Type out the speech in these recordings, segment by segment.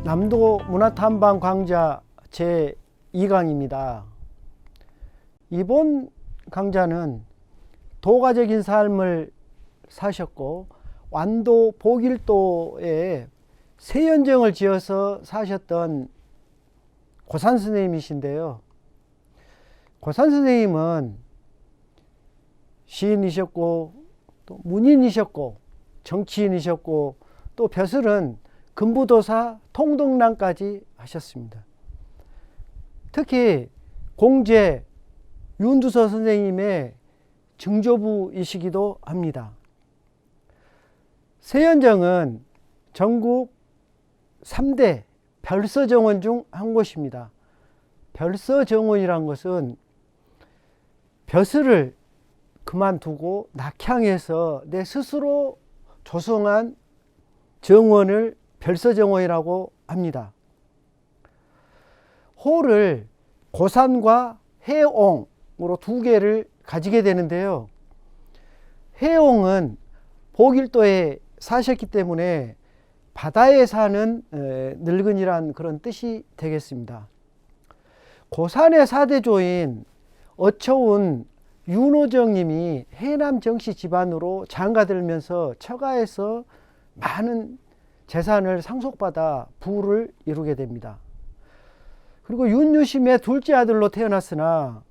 남도 문화탐방 강좌 제2강입니다. 이번 강좌는 도가적인 삶을 사셨고 완도 보길도에 세연정을 지어서 사셨던 고산 선생님이신데요. 고산 선생님은 시인이셨고 또 문인이셨고 정치인이셨고 또 벼슬은 금부도사 통덕랑까지 하셨습니다. 특히 공제 윤두서 선생님의 증조부이시기도 합니다. 세연정은 전국 3대 별서정원 중 한 곳입니다. 별서정원이란 것은 벼슬을 그만두고 낙향해서 내 스스로 조성한 정원을 별서정원이라고 합니다. 호를 고산과 해옹으로 두 개를 가지게 되는데요. 해옹은 보길도에 사셨기 때문에 바다에 사는 늙은이란 그런 뜻이 되겠습니다. 고산의 사대조인 어처운 윤호정님이 해남 정씨 집안으로 장가들면서 처가에서 많은 재산을 상속받아 부를 이루게 됩니다. 그리고 윤유심의 둘째 아들로 태어났으나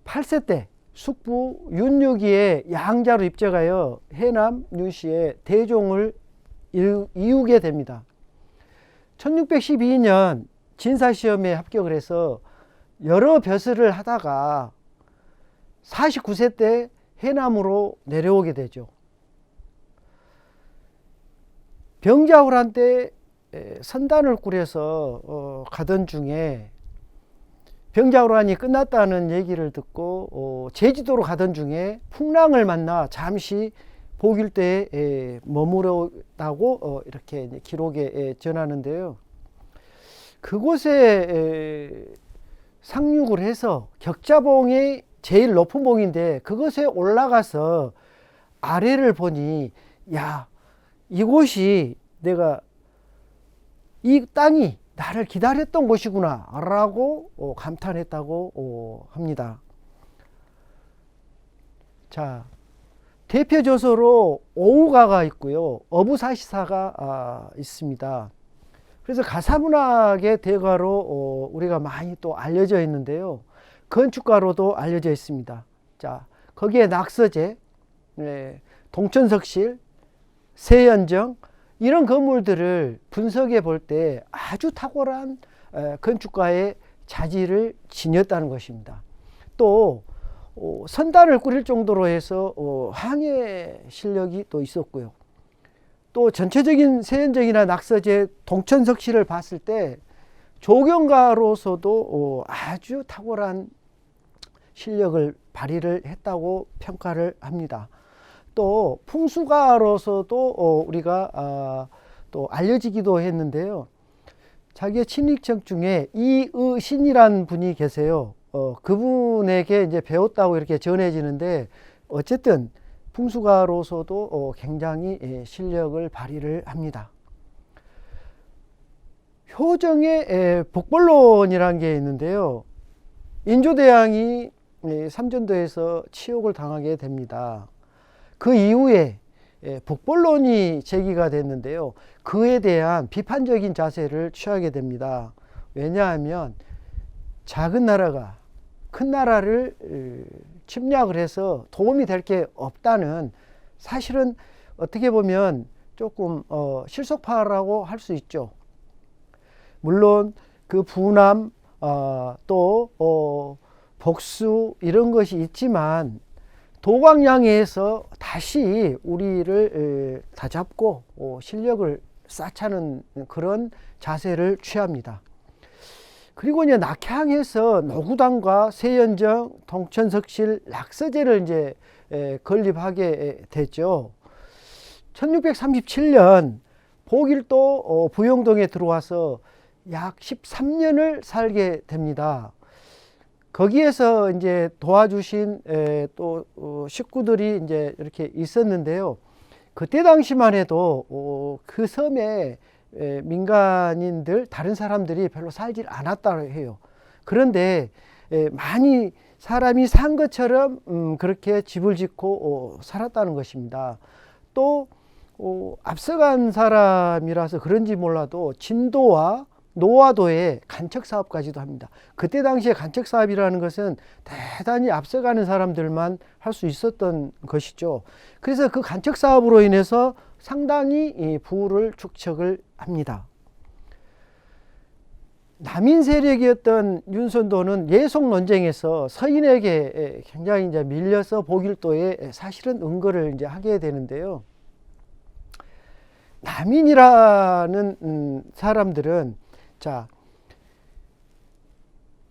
8세 때 숙부 윤유기의 양자로 입적하여 해남 윤씨의 대종을 이루게 됩니다. 1612년 진사시험에 합격을 해서 여러 벼슬을 하다가 49세 때 해남으로 내려오게 되죠. 병자호란 때 선단을 꾸려서 가던 중에 병자호란이 끝났다는 얘기를 듣고 제주도로 가던 중에 풍랑을 만나 잠시 보길도에 머무르다고 이렇게 기록에 전하는데요. 그곳에 상륙을 해서 격자봉이 제일 높은 봉인데 그것에 올라가서 아래를 보니 야, 이곳이 내가 이 땅이 나를 기다렸던 곳이구나 라고 감탄했다고 합니다. 자, 대표 저서로 오우가가 있고요. 어부사시사가 있습니다. 그래서 가사문학의 대가로 우리가 많이 또 알려져 있는데요. 건축가로도 알려져 있습니다. 자, 거기에 낙서제, 동천석실, 세연정 이런 건물들을 분석해 볼 때 아주 탁월한 건축가의 자질을 지녔다는 것입니다. 또 선단을 꾸릴 정도로 해서 항해 실력이 또 있었고요. 또 전체적인 세연정이나 낙서제, 동천석실을 봤을 때 조경가로서도 아주 탁월한 실력을 발휘를 했다고 평가를 합니다. 또 풍수가로서도 우리가 또 알려지기도 했는데요. 자기의 친인척 중에 이의신이라는 분이 계세요. 그분에게 이제 배웠다고 이렇게 전해지는데 어쨌든 풍수가로서도 굉장히 실력을 발휘를 합니다. 효정의 복벌론이라는 게 있는데요. 인조대왕이 삼전도에서 치욕을 당하게 됩니다. 그 이후에 복벌론이 제기가 됐는데요. 그에 대한 비판적인 자세를 취하게 됩니다. 왜냐하면 작은 나라가 큰 나라를 침략을 해서 도움이 될 게 없다는 사실은 어떻게 보면 조금 실속파라고 할 수 있죠. 물론 그 분함 또 복수 이런 것이 있지만 도광양에서 다시 우리를 다잡고 실력을 쌓자는 그런 자세를 취합니다. 그리고 이제 낙향에서 노구당과 세연정, 동천석실, 낙서제를 이제 건립하게 됐죠. 1637년 보길도 부영동에 들어와서 약 13년을 살게 됩니다. 거기에서 이제 도와주신 또 식구들이 이제 이렇게 있었는데요. 그때 당시만 해도 그 섬에 민간인들 다른 사람들이 별로 살질 않았다고 해요. 그런데 많이 사람이 산 것처럼 그렇게 집을 짓고 살았다는 것입니다. 또 앞서간 사람이라서 그런지 몰라도 진도와 노화도에 간척 사업까지도 합니다. 그때 당시에 간척 사업이라는 것은 대단히 앞서가는 사람들만 할 수 있었던 것이죠. 그래서 그 간척 사업으로 인해서 상당히 부를 축적을 합니다. 남인 세력이었던 윤선도는 예속 논쟁에서 서인에게 굉장히 이제 밀려서 보길도에 사실은 응거를 이제 하게 되는데요. 남인이라는 사람들은 자,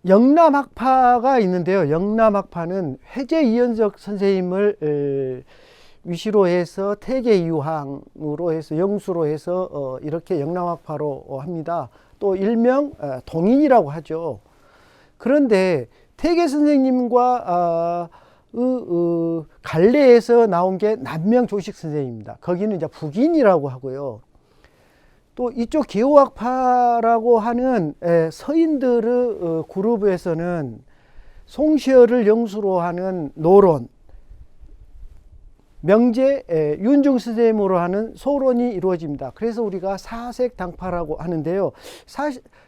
영남학파가 있는데요. 영남학파는 회제 이현석 선생님을 위시로 해서 태계이황으로 해서 영수로 해서 이렇게 영남학파로 합니다. 또 일명 동인이라고 하죠. 그런데 태계 선생님과 갈래에서 나온 게 남명조식 선생님입니다. 거기는 이제 북인이라고 하고요. 또 이쪽 기호학파라고 하는 서인들의 그룹에서는 송시열을 영수로 하는 노론, 명제 윤중 선생님으로 하는 소론이 이루어집니다. 그래서 우리가 사색당파라고 하는데요.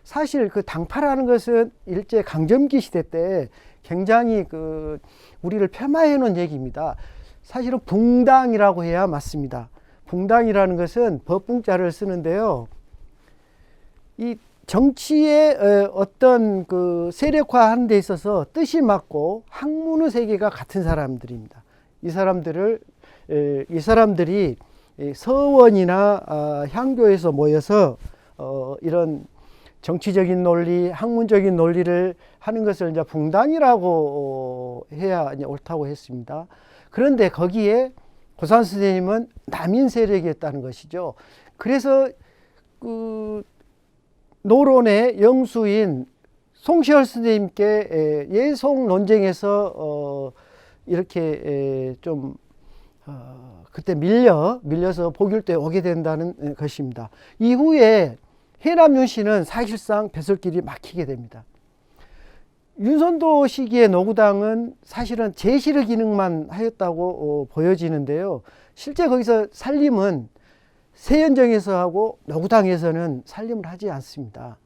사실 그 당파라는 것은 일제 강점기 시대 때 굉장히 우리를 폄하해 놓은 얘기입니다. 사실은 붕당이라고 해야 맞습니다. 붕당이라는 것은 법붕자를 쓰는데요. 이 정치의 어떤 세력화하는 데 있어서 뜻이 맞고 학문의 세계가 같은 사람들입니다. 이 사람들이 서원이나 향교에서 모여서 이런 정치적인 논리, 학문적인 논리를 하는 것을 이제 붕당이라고 해야 이제 옳다고 했습니다. 그런데 거기에 고산 선생님은 남인 세력이었다는 것이죠. 그래서 노론의 영수인 송시열 선생님께 예속 논쟁에서 이렇게 좀 그때 밀려서 보길도에 오게 된다는 것입니다. 이후에 해남 윤씨는 사실상 배설길이 막히게 됩니다. 윤선도 시기의 노구당은 사실은 제실의 기능만 하였다고 보여지는데요. 실제 거기서 살림은 세연정에서 하고 노구당에서는 살림을 하지 않습니다.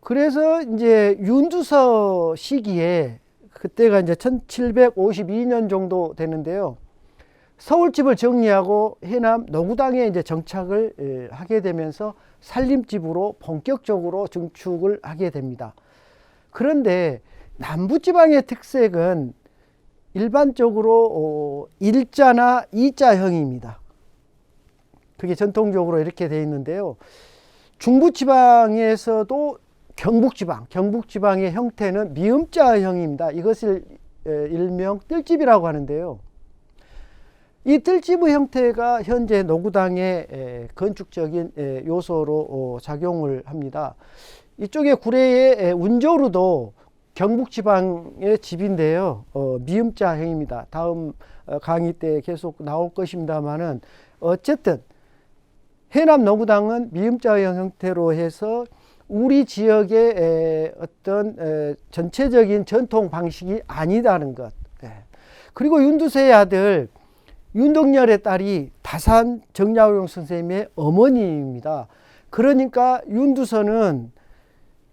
그래서 이제 윤두서 시기에 그때가 이제 1752년 정도 되는데요. 서울집을 정리하고 해남 노구당에 이제 정착을 하게 되면서 살림집으로 본격적으로 증축을 하게 됩니다. 그런데 남부지방의 특색은 일반적으로 일자나 이자형입니다. 그게 전통적으로 이렇게 되어 있는데요. 중부지방에서도 경북지방의 형태는 미음자형입니다. 이것을 일명 뜰집이라고 하는데요. 이 뜰집의 형태가 현재 노구당의 건축적인 요소로 작용을 합니다. 이쪽에 구례의 운조루도 경북지방의 집인데요. 미음자형입니다. 다음 강의 때 계속 나올 것입니다만은 어쨌든 해남 노구당은 미음자형 형태로 해서 우리 지역의 어떤 전체적인 전통 방식이 아니다는 것. 그리고 윤두서의 아들 윤덕열의 딸이 다산 정약용 선생님의 어머니입니다. 그러니까 윤두서는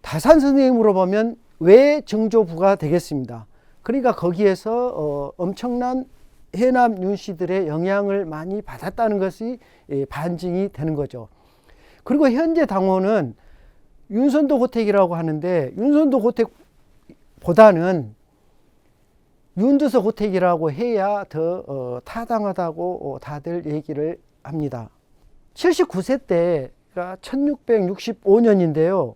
다산 선생님으로 보면 외정조부가 되겠습니다. 그러니까 거기에서 엄청난 해남 윤씨들의 영향을 많이 받았다는 것이 반증이 되는 거죠. 그리고 현재 당원은 윤선도 고택이라고 하는데 윤선도 고택보다는 윤두서 고택이라고 해야 더 타당하다고 다들 얘기를 합니다. 79세 때가 1665년인데요.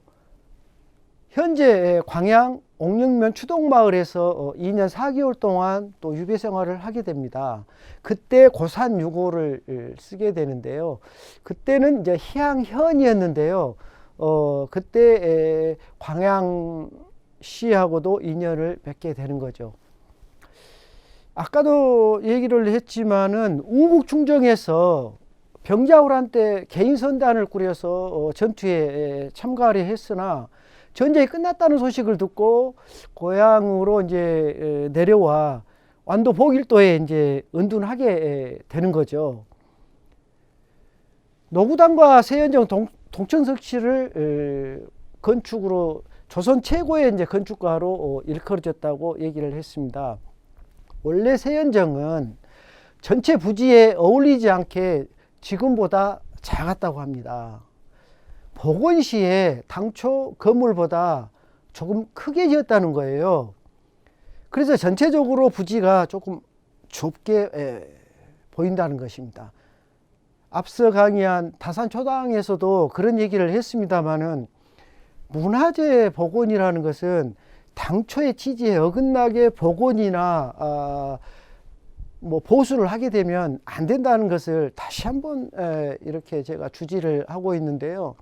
현재 광양 옥령면 추동마을에서 2년 4개월 동안 또 유배 생활을 하게 됩니다. 그때 고산 유고를 쓰게 되는데요. 그때는 이제 희양현이었는데요. 그때 광양시하고도 인연을 맺게 되는 거죠. 아까도 얘기를 했지만은 우국충정에서 병자호란 때 개인 선단을 꾸려서 전투에 참가하려 했으나 전쟁이 끝났다는 소식을 듣고 고향으로 이제 내려와 완도 복일도에 이제 은둔하게 되는 거죠. 노구단과 세현정 동천석씨를 건축으로 조선 최고의 이제 건축가로 일컬어졌다고 얘기를 했습니다. 원래 세현정은 전체 부지에 어울리지 않게 지금보다 작았다고 합니다. 복원시에 당초 건물보다 조금 크게 지었다는 거예요. 그래서 전체적으로 부지가 조금 좁게 보인다는 것입니다. 앞서 강의한 다산초당에서도 그런 얘기를 했습니다마는 문화재 복원이라는 것은 당초의 취지에 어긋나게 복원이나 뭐 보수를 하게 되면 안 된다는 것을 다시 한번 이렇게 제가 주지를 하고 있는데요.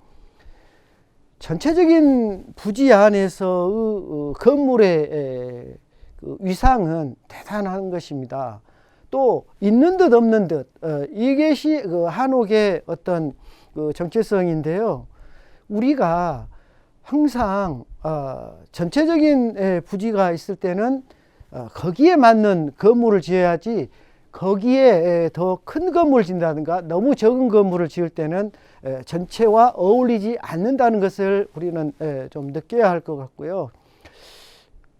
전체적인 부지 안에서 건물의 그 위상은 대단한 것입니다. 또 있는 듯 없는 듯 이것이 그 한옥의 어떤 그 정체성인데요. 우리가 항상 전체적인 부지가 있을 때는 거기에 맞는 건물을 지어야지 거기에 더 큰 건물을 짓는다든가 너무 적은 건물을 지을 때는 전체와 어울리지 않는다는 것을 우리는 좀 느껴야 할 것 같고요.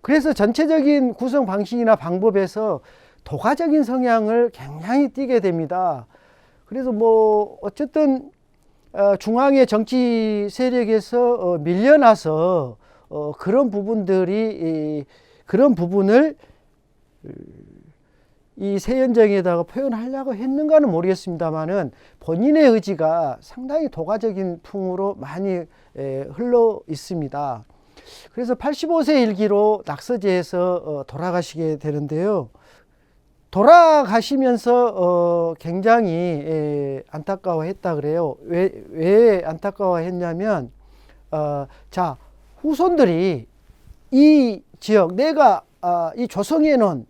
그래서 전체적인 구성 방식이나 방법에서 도가적인 성향을 굉장히 띠게 됩니다. 그래서 뭐 어쨌든 중앙의 정치 세력에서 밀려나서 그런 부분들이 그런 부분을 이 세현정에다가 표현하려고 했는가는 모르겠습니다만은 본인의 의지가 상당히 도가적인 풍으로 많이 흘러 있습니다. 그래서 85세 일기로 낙서제에서 돌아가시게 되는데요. 돌아가시면서 굉장히 안타까워했다 그래요. 왜 안타까워했냐면 자, 후손들이 이 지역 내가 이 조성해 놓은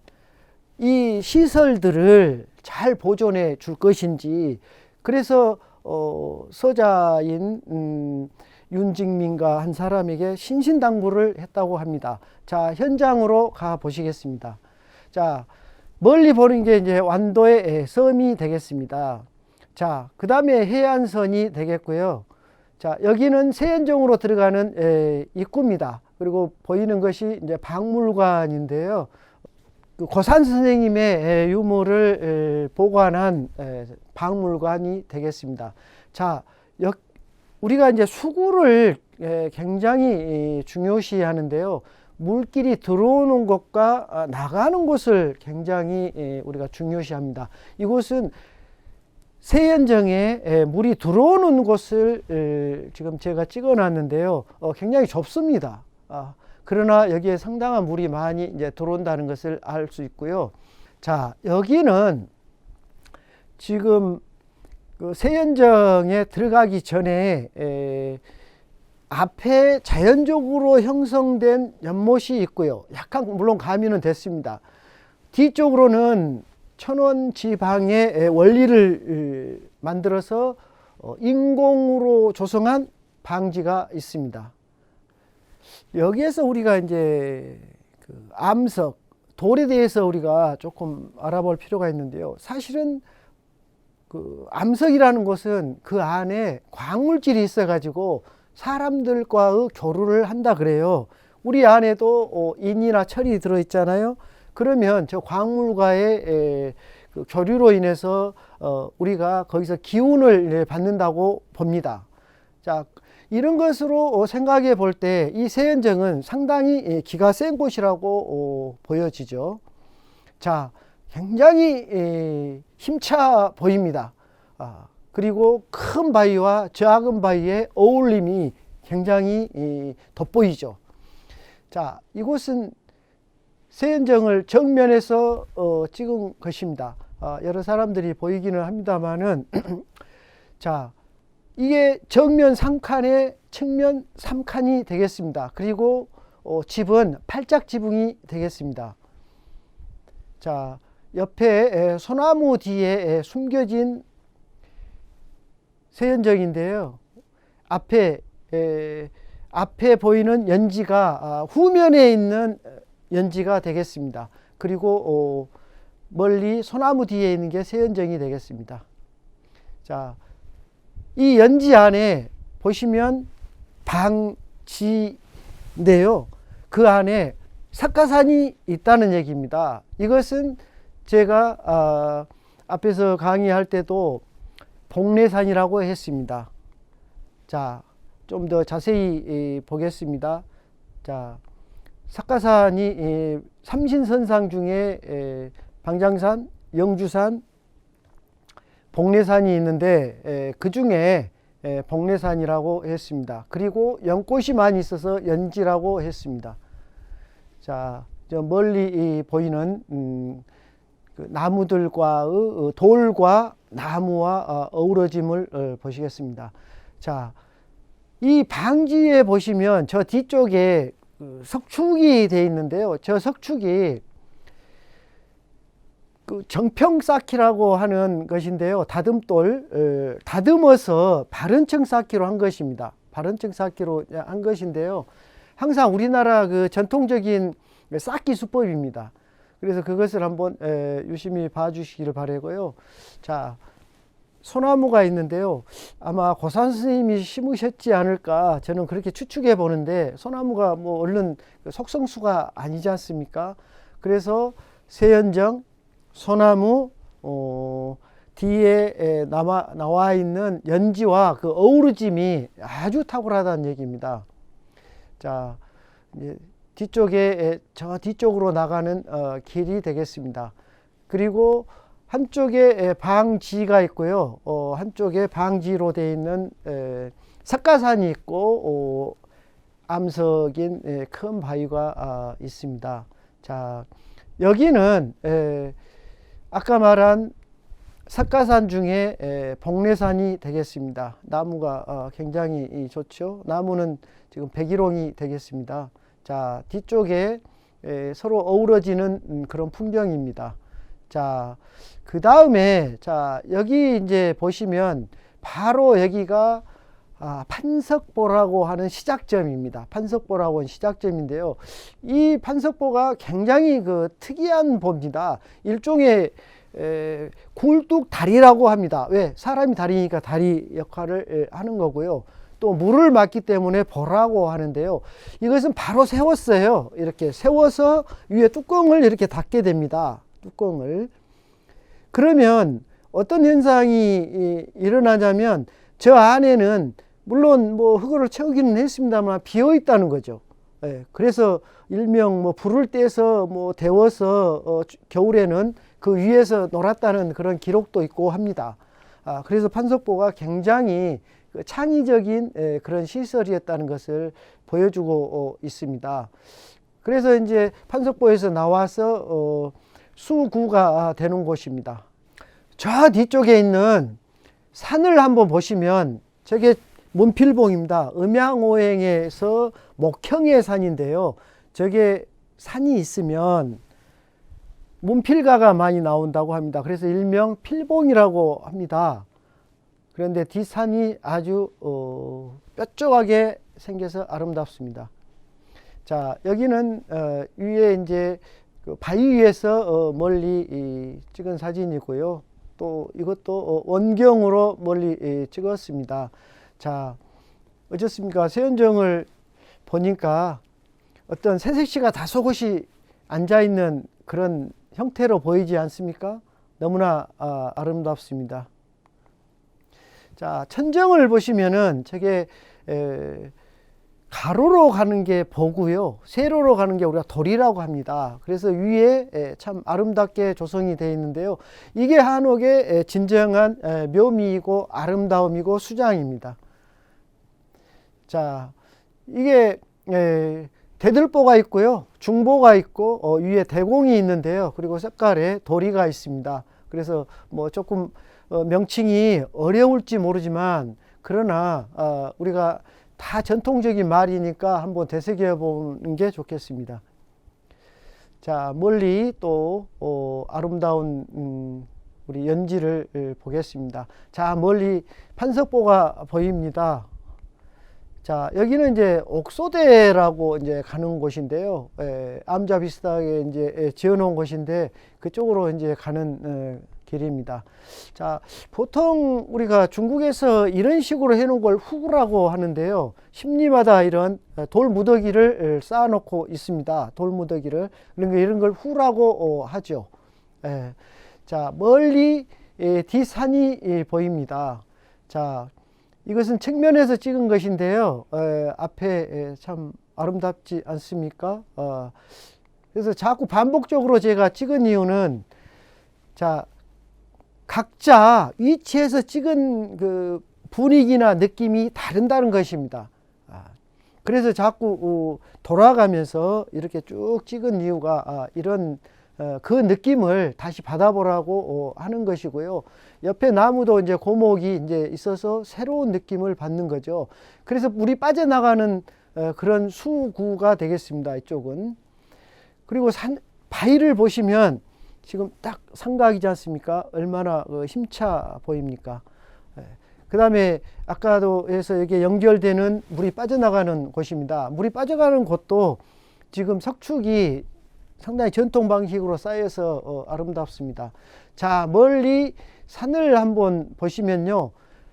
이 시설들을 잘 보존해 줄 것인지, 그래서 서자인 윤직민과 한 사람에게 신신당부를 했다고 합니다. 자, 현장으로 가 보시겠습니다. 자, 멀리 보는 게 이제 완도의 섬이 되겠습니다. 자, 그 다음에 해안선이 되겠고요. 자, 여기는 세현정으로 들어가는 입구입니다. 그리고 보이는 것이 이제 박물관인데요. 고산 선생님의 유물을 보관한 박물관이 되겠습니다. 자, 우리가 이제 수구를 굉장히 중요시 하는데요. 물길이 들어오는 곳과 나가는 곳을 굉장히 우리가 중요시합니다. 이곳은 세현정에 물이 들어오는 곳을 지금 제가 찍어 놨는데요. 굉장히 좁습니다. 그러나 여기에 상당한 물이 많이 이제 들어온다는 것을 알 수 있고요. 자, 여기는 지금 그 세현정에 들어가기 전에 앞에 자연적으로 형성된 연못이 있고요. 약간 물론 가미는 됐습니다. 뒤쪽으로는 천원지방의 원리를 만들어서 인공으로 조성한 방지가 있습니다. 여기에서 우리가 이제 그 암석, 돌에 대해서 우리가 조금 알아볼 필요가 있는데요. 사실은 그 암석이라는 것은 그 안에 광물질이 있어 가지고 사람들과의 교류를 한다 그래요. 우리 안에도 인이나 철이 들어 있잖아요. 그러면 저 광물과의 그 교류로 인해서 우리가 거기서 기운을 받는다고 봅니다. 자, 이런 것으로 생각해 볼 때 이 세현정은 상당히 기가 센 곳이라고 보여지죠. 자, 굉장히 힘차 보입니다. 그리고 큰 바위와 작은 바위의 어울림이 굉장히 돋보이죠. 자, 이곳은 세현정을 정면에서 찍은 것입니다. 여러 사람들이 보이기는 합니다만은 자, 이게 정면 3칸에 측면 3칸이 되겠습니다. 그리고 집은 팔짝 지붕이 되겠습니다. 자, 옆에 소나무 뒤에 숨겨진 세연정인데요. 앞에 보이는 연지가 후면에 있는 연지가 되겠습니다. 그리고 멀리 소나무 뒤에 있는 게 세연정이 되겠습니다. 자, 이 연지 안에 보시면 방지인데요. 그 안에 석가산이 있다는 얘기입니다. 이것은 제가 앞에서 강의할 때도 복례산이라고 했습니다. 자, 좀 더 자세히 보겠습니다. 자, 석가산이 삼신선상 중에 방장산, 영주산, 복례산이 있는데 그 중에 복례산이라고 했습니다. 그리고 연꽃이 많이 있어서 연지라고 했습니다. 자, 저 멀리 보이는 그 나무들과의 돌과 나무와 어우러짐을 보시겠습니다. 자, 이 방지에 보시면 저 뒤쪽에 석축이 되어 있는데요. 저 석축이 그 정평쌓기라고 하는 것인데요. 다듬돌, 다듬어서 바른층 쌓기로 한 것입니다. 바른층 쌓기로 한 것인데요. 항상 우리나라 그 전통적인 쌓기 수법입니다. 그래서 그것을 한번 유심히 봐주시기를 바라고요. 자, 소나무가 있는데요. 아마 고산 스님이 심으셨지 않을까 저는 그렇게 추측해 보는데, 소나무가 뭐 얼른 속성수가 아니지 않습니까? 그래서 세연정, 소나무, 뒤에 나와 있는 연지와 그 어우러짐이 아주 탁월하다는 얘기입니다. 자, 이제 뒤쪽에 저 뒤쪽으로 나가는 길이 되겠습니다. 그리고 한쪽에 방지가 있고요. 한쪽에 방지로 되어 있는 석가산이 있고 암석인 큰 바위가 있습니다. 자, 여기는 아까 말한 석가산 중에 복례산이 되겠습니다. 나무가 굉장히 좋죠. 나무는 지금 백일홍이 되겠습니다. 자, 뒤쪽에 서로 어우러지는 그런 풍경입니다. 자, 그 다음에 자, 여기 이제 보시면 바로 여기가 판석보라고 하는 시작점입니다. 판석보라고 하는 시작점인데요. 이 판석보가 굉장히 그 특이한 보입니다. 일종의 굴뚝 다리라고 합니다. 왜? 사람이 다리니까 다리 역할을 하는 거고요. 또 물을 맞기 때문에 보라고 하는데요. 이것은 바로 세웠어요. 이렇게 세워서 위에 뚜껑을 이렇게 닫게 됩니다. 뚜껑을. 그러면 어떤 현상이 일어나냐면 저 안에는 물론 뭐 흙으로 채우기는 했습니다만 비어 있다는 거죠. 그래서 일명 뭐 불을 떼서 뭐 데워서 겨울에는 그 위에서 놀았다는 그런 기록도 있고 합니다. 그래서 판석보가 굉장히 창의적인 그런 시설이었다는 것을 보여주고 있습니다. 그래서 이제 판석보에서 나와서 수구가 되는 곳입니다. 저 뒤쪽에 있는 산을 한번 보시면 저게 문필봉입니다. 음양오행에서 목형의 산인데요. 저게 산이 있으면 문필가가 많이 나온다고 합니다. 그래서 일명 필봉이라고 합니다. 그런데 뒷산이 아주 뾰족하게 생겨서 아름답습니다. 자, 여기는 위에 이제 그 바위 위에서 멀리 찍은 사진이고요. 또 이것도 원경으로 멀리 찍었습니다. 자, 어떻습니까? 세연정을 보니까 어떤 새색시가 다소곳이 앉아있는 그런 형태로 보이지 않습니까? 너무나 아름답습니다. 자, 천정을 보시면은 저게 가로로 가는 게 보고요, 세로로 가는 게 우리가 돌이라고 합니다. 그래서 위에 참 아름답게 조성이 되어 있는데요. 이게 한옥의 진정한 묘미이고 아름다움이고 수장입니다. 자, 이게 대들보가 있고요, 중보가 있고 위에 대공이 있는데요. 그리고 색깔에 도리가 있습니다. 그래서 뭐 조금 명칭이 어려울지 모르지만 그러나 우리가 다 전통적인 말이니까 한번 되새겨 보는 게 좋겠습니다. 자, 멀리 또 아름다운 우리 연지를 보겠습니다. 자, 멀리 판석보가 보입니다. 자, 여기는 이제 옥소대라고 이제 가는 곳인데요. 암자 비슷하게 이제 지어 놓은 곳인데 그쪽으로 이제 가는 길입니다. 자, 보통 우리가 중국에서 이런 식으로 해 놓은 걸 후구라고 하는데요. 십리마다 이런 돌 무더기를 쌓아 놓고 있습니다. 돌 무더기를. 그러니까 이런 걸 후라고 하죠. 자, 멀리 뒷산이 보입니다. 자, 이것은 측면에서 찍은 것인데요. 앞에 참 아름답지 않습니까? 그래서 자꾸 반복적으로 제가 찍은 이유는, 자, 각자 위치에서 찍은 그 분위기나 느낌이 다른다는 것입니다. 그래서 자꾸 돌아가면서 이렇게 쭉 찍은 이유가 이런 그 느낌을 다시 받아보라고 하는 것이고요. 옆에 나무도 이제 고목이 이제 있어서 새로운 느낌을 받는 거죠. 그래서 물이 빠져나가는 그런 수구가 되겠습니다. 이쪽은. 그리고 바위를 보시면 지금 딱 삼각이지 않습니까? 얼마나 힘차 보입니까? 그 다음에 아까도 해서 여기 연결되는 물이 빠져나가는 곳입니다. 물이 빠져가는 곳도 지금 석축이 상당히 전통 방식으로 쌓여서 아름답습니다. 자, 멀리 산을 한번 보시면요.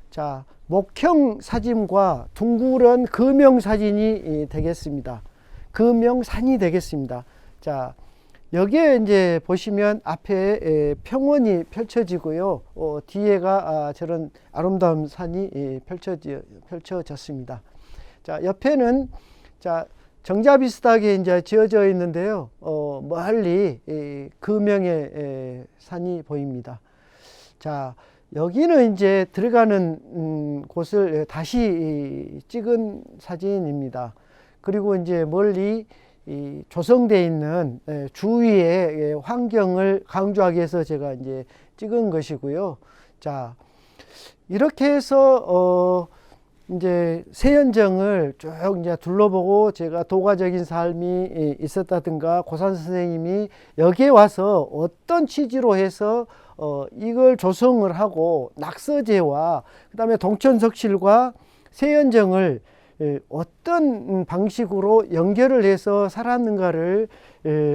자, 목형 사진과 둥그런 금형 사진이 되겠습니다. 금형산이 되겠습니다. 자, 여기에 이제 보시면 앞에 평원이 펼쳐지고요. 뒤에가 저런 아름다운 산이 펼쳐졌습니다. 자, 옆에는 자, 정자 비슷하게 이제 지어져 있는데요. 멀리 금형의 산이 보입니다. 자, 여기는 이제 들어가는 곳을 다시 찍은 사진입니다. 그리고 이제 멀리 조성되어 있는 주위의 환경을 강조하기 위해서 제가 이제 찍은 것이고요. 자, 이렇게 해서 이제 세연정을 쭉 이제 둘러보고 제가 도가적인 삶이 있었다든가 고산 선생님이 여기에 와서 어떤 취지로 해서 이걸 조성을 하고 낙서제와 그 다음에 동천석실과 세연정을 어떤 방식으로 연결을 해서 살았는가를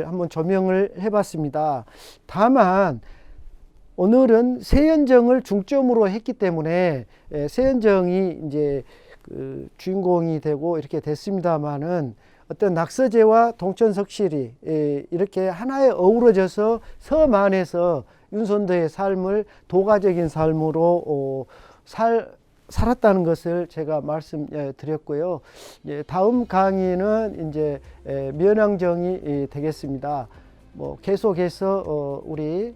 한번 조명을 해봤습니다. 다만 오늘은 세연정을 중점으로 했기 때문에 세연정이 이제 그 주인공이 되고 이렇게 됐습니다만은 어떤 낙서제와 동천석실이 이렇게 하나에 어우러져서 섬 안에서 윤선도의 삶을 도가적인 삶으로 살았다는 것을 제가 말씀드렸고요. 다음 강의는 이제 면왕정이 되겠습니다. 뭐 계속해서 우리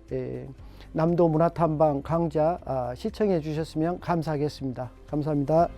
남도 문화탐방 강좌 시청해 주셨으면 감사하겠습니다. 감사합니다.